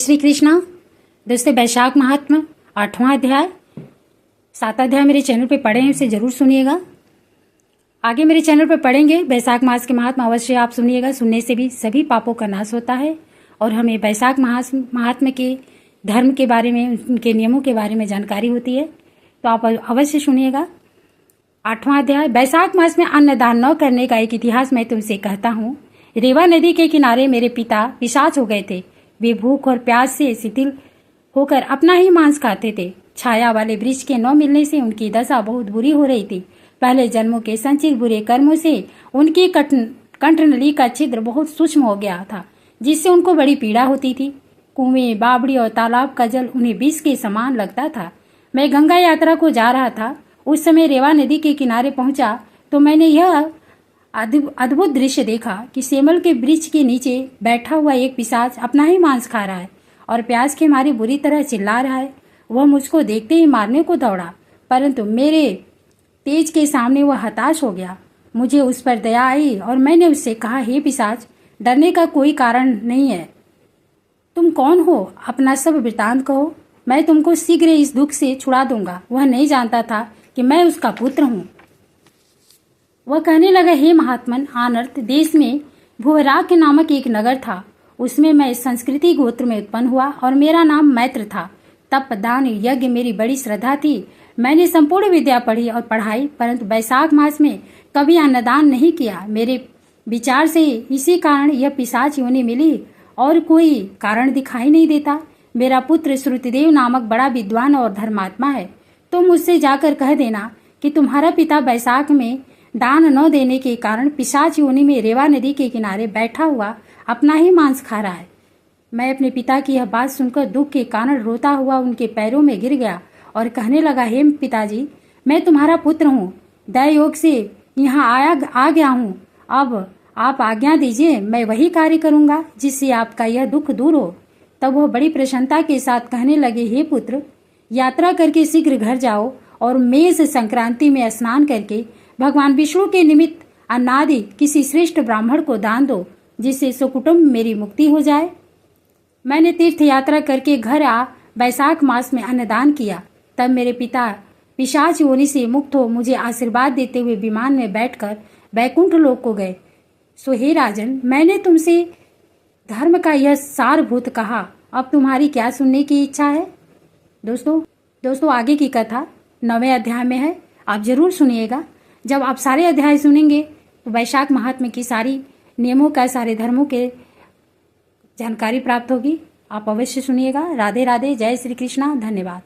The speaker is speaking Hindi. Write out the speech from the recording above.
श्री कृष्णा। दोस्तों, वैशाख महात्म 8वां अध्याय 7 अध्याय मेरे चैनल पे पढ़े हैं, उसे जरूर सुनिएगा। आगे मेरे चैनल पे पढ़ेंगे। वैशाख मास के महात्मा अवश्य आप सुनिएगा। सुनने से भी सभी पापों का नाश होता है और हमें वैशाख महात्म के धर्म के बारे में, उनके नियमों के बारे में जानकारी होती है, तो आप अवश्य सुनिएगा। 8वां अध्याय। वैशाख मास में अन्नदान न करने का एक इतिहास मैं तुमसे कहता हूँ। रेवा नदी के किनारे मेरे पिता पिशाच हो गए थे। वे भूख और प्यास से शिथिल होकर अपना ही मांस खाते थे। छाया वाले वृक्ष के न मिलने से उनकी दशा बहुत बुरी हो रही थी। पहले जन्मों के संचित बुरे कर्मों से उनकी कंठनली का छिद्र बहुत सूक्ष्म हो गया था, जिससे उनको बड़ी पीड़ा होती थी। कुएं, बावड़ी और तालाब का जल उन्हें विष के समान लगता था। मैं गंगा यात्रा को जा रहा था। उस समय रेवा नदी के किनारे पहुंचा तो मैंने यह अद्भुत दृश्य देखा कि सेमल के वृक्ष के नीचे बैठा हुआ एक पिशाच अपना ही मांस खा रहा है और प्यास के मारे बुरी तरह चिल्ला रहा है। वह मुझको देखते ही मारने को दौड़ा, परंतु मेरे तेज के सामने वह हताश हो गया। मुझे उस पर दया आई और मैंने उससे कहा, हे पिशाच, डरने का कोई कारण नहीं है। तुम कौन हो? अपना सब वृतांत कहो, मैं तुमको शीघ्र इस दुख से छुड़ा दूंगा। वह नहीं जानता था कि मैं उसका पुत्र हूँ। वह कहने लगा, हे महात्मन, आनर्त देश में भुवराग नामक एक नगर था। उसमें मैं संस्कृति गोत्र में उत्पन्न हुआ और मेरा नाम मैत्र था। तप, दान, यज्ञ मेरी बड़ी श्रद्धा थी। मैंने संपूर्ण विद्या पढ़ी और पढ़ाई, परंतु वैशाख मास में कभी अन्नदान नहीं किया। मेरे विचार से इसी कारण यह पिशाच योनि मिली और कोई कारण दिखाई नहीं देता। मेरा पुत्र श्रुतिदेव नामक बड़ा विद्वान और धर्मात्मा है। तुम मुझसे जाकर कह देना कि तुम्हारा पिता वैशाख में दान न देने के कारण पिशाच योनि में रेवा नदी के किनारे बैठा हुआ अपना ही मांस खा रहा है। मैं अपने पिता की यह बात सुनकर दुख के कारण रोता हुआ उनके पैरों में गिर गया और कहने लगा, हे पिताजी, मैं तुम्हारा पुत्र हूँ। दया योग से यहाँ आ गया हूँ। अब आप आज्ञा दीजिए, मैं वही कार्य करूँगा जिससे आपका यह दुख दूर हो। तब वह बड़ी प्रसन्नता के साथ कहने लगे, हे पुत्र, यात्रा करके शीघ्र घर जाओ और मेष संक्रांति में स्नान करके भगवान विष्णु के निमित्त अन्नादि किसी श्रेष्ठ ब्राह्मण को दान दो, जिससे सुकुटुंब मेरी मुक्ति हो जाए। मैंने तीर्थ यात्रा करके घर आ वैशाख मास में अन्नदान किया। तब मेरे पिता पिशाच योनि से मुक्त हो मुझे आशीर्वाद देते हुए विमान में बैठकर वैकुंठ लोक को गए। सो हे राजन, मैंने तुमसे धर्म का यह सारभूत कहा। अब तुम्हारी क्या सुनने की इच्छा है? दोस्तों आगे की कथा 9वें अध्याय में है, आप जरूर सुनिएगा। जब आप सारे अध्याय सुनेंगे तो वैशाख महात्म्य की सारी नियमों का, सारे धर्मों के जानकारी प्राप्त होगी। आप अवश्य सुनिएगा। राधे राधे। जय श्री कृष्णा। धन्यवाद।